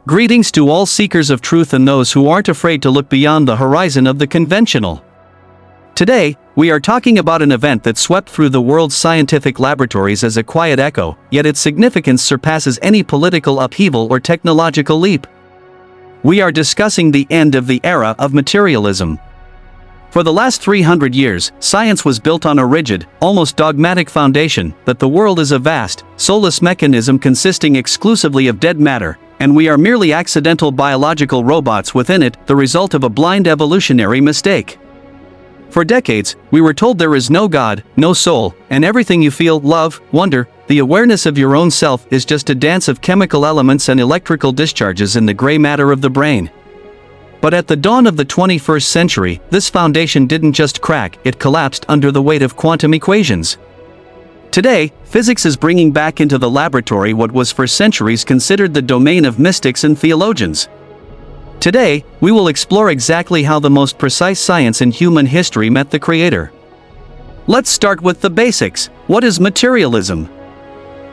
Greetings to all seekers of truth and those who aren't afraid to look beyond the horizon of the conventional. Today, we are talking about an event that swept through the world's scientific laboratories as a quiet echo, yet its significance surpasses any political upheaval or technological leap. We are discussing the end of the era of materialism. For the last 300 years, science was built on a rigid, almost dogmatic foundation that the world is a vast, soulless mechanism consisting exclusively of dead matter, and we are merely accidental biological robots within it, the result of a blind evolutionary mistake. For decades, we were told there is no God, no soul, and everything you feel, love, wonder, the awareness of your own self is just a dance of chemical elements and electrical discharges in the gray matter of the brain. But at the dawn of the 21st century, this foundation didn't just crack, it collapsed under the weight of quantum equations. Today, physics is bringing back into the laboratory what was for centuries considered the domain of mystics and theologians. Today, we will explore exactly how the most precise science in human history met the Creator. Let's start with the basics. What is materialism?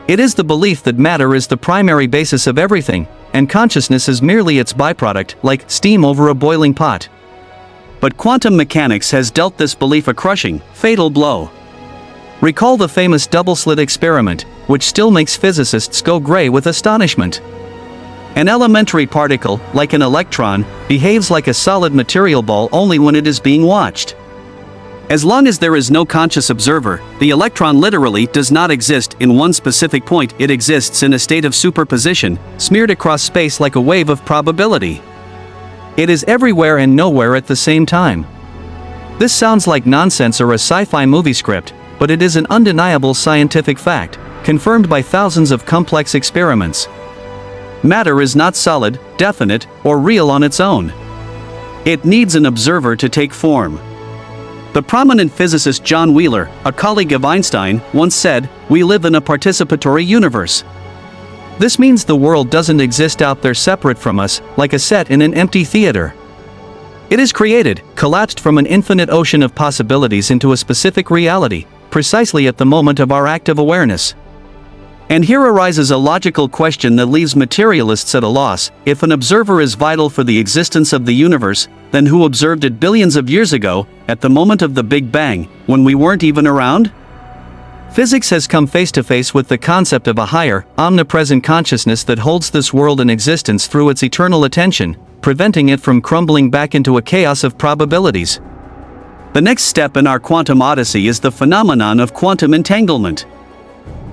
It is the belief that matter is the primary basis of everything, and consciousness is merely its byproduct, like steam over a boiling pot. But quantum mechanics has dealt this belief a crushing, fatal blow. Recall the famous double-slit experiment, which still makes physicists go gray with astonishment. An elementary particle, like an electron, behaves like a solid material ball only when it is being watched. As long as there is no conscious observer, the electron literally does not exist in one specific point, it exists in a state of superposition, smeared across space like a wave of probability. It is everywhere and nowhere at the same time. This sounds like nonsense or a sci-fi movie script, but it is an undeniable scientific fact, confirmed by thousands of complex experiments. Matter is not solid, definite, or real on its own. It needs an observer to take form. The prominent physicist John Wheeler, a colleague of Einstein, once said, "We live in a participatory universe." This means the world doesn't exist out there separate from us, like a set in an empty theater. It is created, collapsed from an infinite ocean of possibilities into a specific reality, precisely at the moment of our active awareness. And here arises a logical question that leaves materialists at a loss. If an observer is vital for the existence of the universe, then who observed it billions of years ago, at the moment of the Big Bang, when we weren't even around? Physics has come face to face with the concept of a higher, omnipresent consciousness that holds this world in existence through its eternal attention, preventing it from crumbling back into a chaos of probabilities. The next step in our quantum odyssey is the phenomenon of quantum entanglement.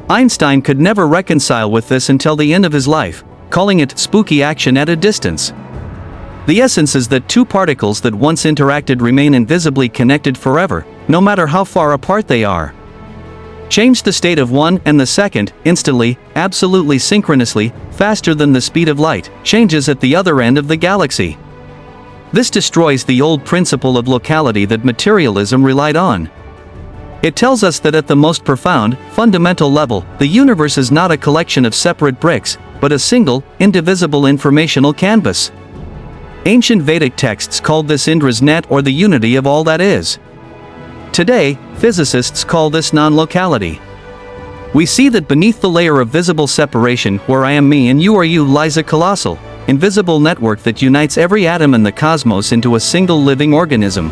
Einstein could never reconcile with this until the end of his life, calling it spooky action at a distance. The essence is that two particles that once interacted remain invisibly connected forever, no matter how far apart they are. Change the state of one and the second, instantly, absolutely synchronously, faster than the speed of light, changes at the other end of the galaxy. This destroys the old principle of locality that materialism relied on. It tells us that at the most profound, fundamental level, the universe is not a collection of separate bricks, but a single, indivisible informational canvas. Ancient Vedic texts called this Indra's net or the unity of all that is. Today, physicists call this non-locality. We see that beneath the layer of visible separation, where I am me and you are you, lies a colossal, invisible network that unites every atom in the cosmos into a single living organism.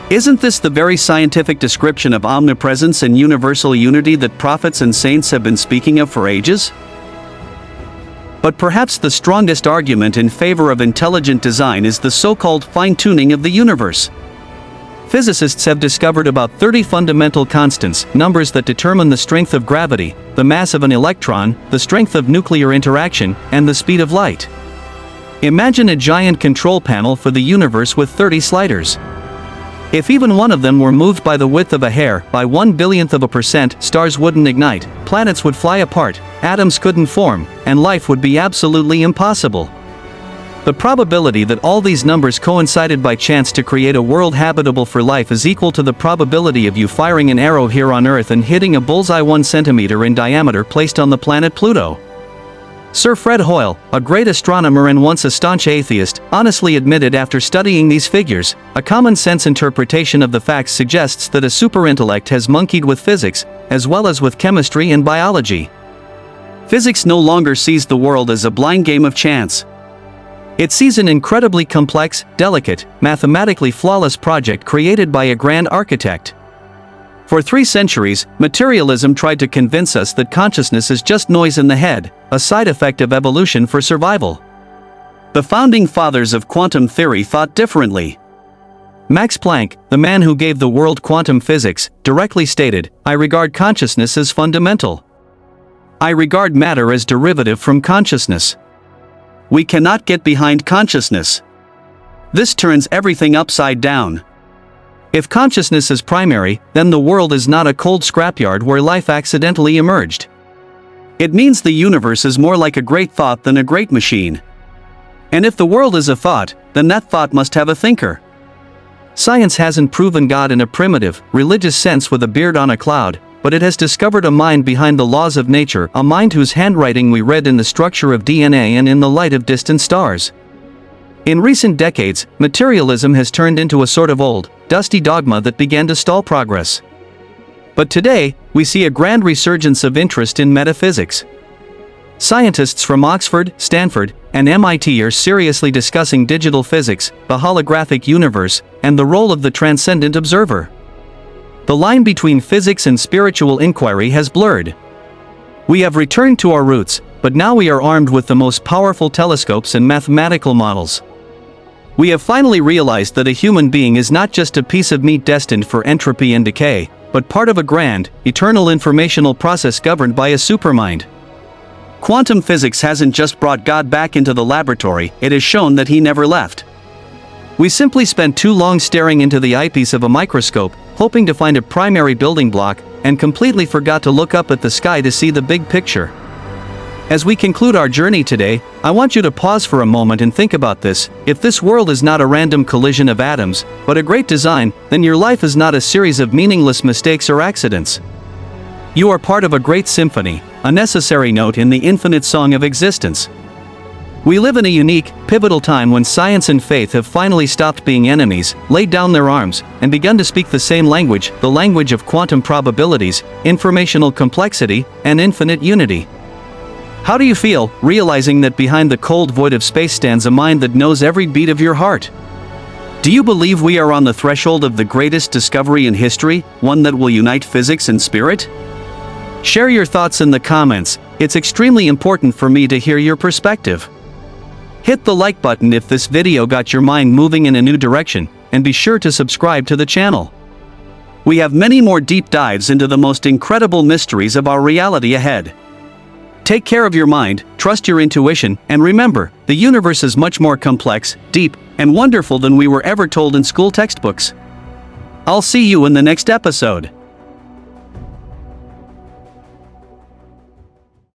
Isn't this the very scientific description of omnipresence and universal unity that prophets and saints have been speaking of for ages? But perhaps the strongest argument in favor of intelligent design is the so-called fine-tuning of the universe. Physicists have discovered about 30 fundamental constants, numbers that determine the strength of gravity, the mass of an electron, the strength of nuclear interaction, and the speed of light. Imagine a giant control panel for the universe with 30 sliders. If even one of them were moved by the width of a hair, by 1/1000%, stars wouldn't ignite, planets would fly apart, atoms couldn't form, and life would be absolutely impossible. The probability that all these numbers coincided by chance to create a world habitable for life is equal to the probability of you firing an arrow here on Earth and hitting a bullseye 1 centimeter in diameter placed on the planet Pluto. Sir Fred Hoyle, a great astronomer and once a staunch atheist, honestly admitted after studying these figures, a common-sense interpretation of the facts suggests that a superintellect has monkeyed with physics, as well as with chemistry and biology. Physics no longer sees the world as a blind game of chance. It sees an incredibly complex, delicate, mathematically flawless project created by a grand architect. For 3 centuries, materialism tried to convince us that consciousness is just noise in the head, a side effect of evolution for survival. The founding fathers of quantum theory thought differently. Max Planck, the man who gave the world quantum physics, directly stated, "I regard consciousness as fundamental. I regard matter as derivative from consciousness. We cannot get behind consciousness. This turns everything upside down. If consciousness is primary, then the world is not a cold scrapyard where life accidentally emerged. It means the universe is more like a great thought than a great machine. And if the world is a thought, then that thought must have a thinker." Science hasn't proven God in a primitive, religious sense with a beard on a cloud, but it has discovered a mind behind the laws of nature, a mind whose handwriting we read in the structure of DNA and in the light of distant stars. In recent decades, materialism has turned into a sort of old, dusty dogma that began to stall progress. But today, we see a grand resurgence of interest in metaphysics. Scientists from Oxford, Stanford, and MIT are seriously discussing digital physics, the holographic universe, and the role of the transcendent observer. The line between physics and spiritual inquiry has blurred. We have returned to our roots, but now we are armed with the most powerful telescopes and mathematical models. We have finally realized that a human being is not just a piece of meat destined for entropy and decay, but part of a grand, eternal informational process governed by a supermind. Quantum physics hasn't just brought God back into the laboratory, it has shown that he never left. We simply spent too long staring into the eyepiece of a microscope, hoping to find a primary building block, and completely forgot to look up at the sky to see the big picture. As we conclude our journey today, I want you to pause for a moment and think about this. If this world is not a random collision of atoms, but a great design, then your life is not a series of meaningless mistakes or accidents. You are part of a great symphony, a necessary note in the infinite song of existence. We live in a unique, pivotal time when science and faith have finally stopped being enemies, laid down their arms, and begun to speak the same language, the language of quantum probabilities, informational complexity, and infinite unity. How do you feel, realizing that behind the cold void of space stands a mind that knows every beat of your heart? Do you believe we are on the threshold of the greatest discovery in history, one that will unite physics and spirit? Share your thoughts in the comments. It's extremely important for me to hear your perspective. Hit the like button if this video got your mind moving in a new direction, and be sure to subscribe to the channel. We have many more deep dives into the most incredible mysteries of our reality ahead. Take care of your mind, trust your intuition, and remember, the universe is much more complex, deep, and wonderful than we were ever told in school textbooks. I'll see you in the next episode.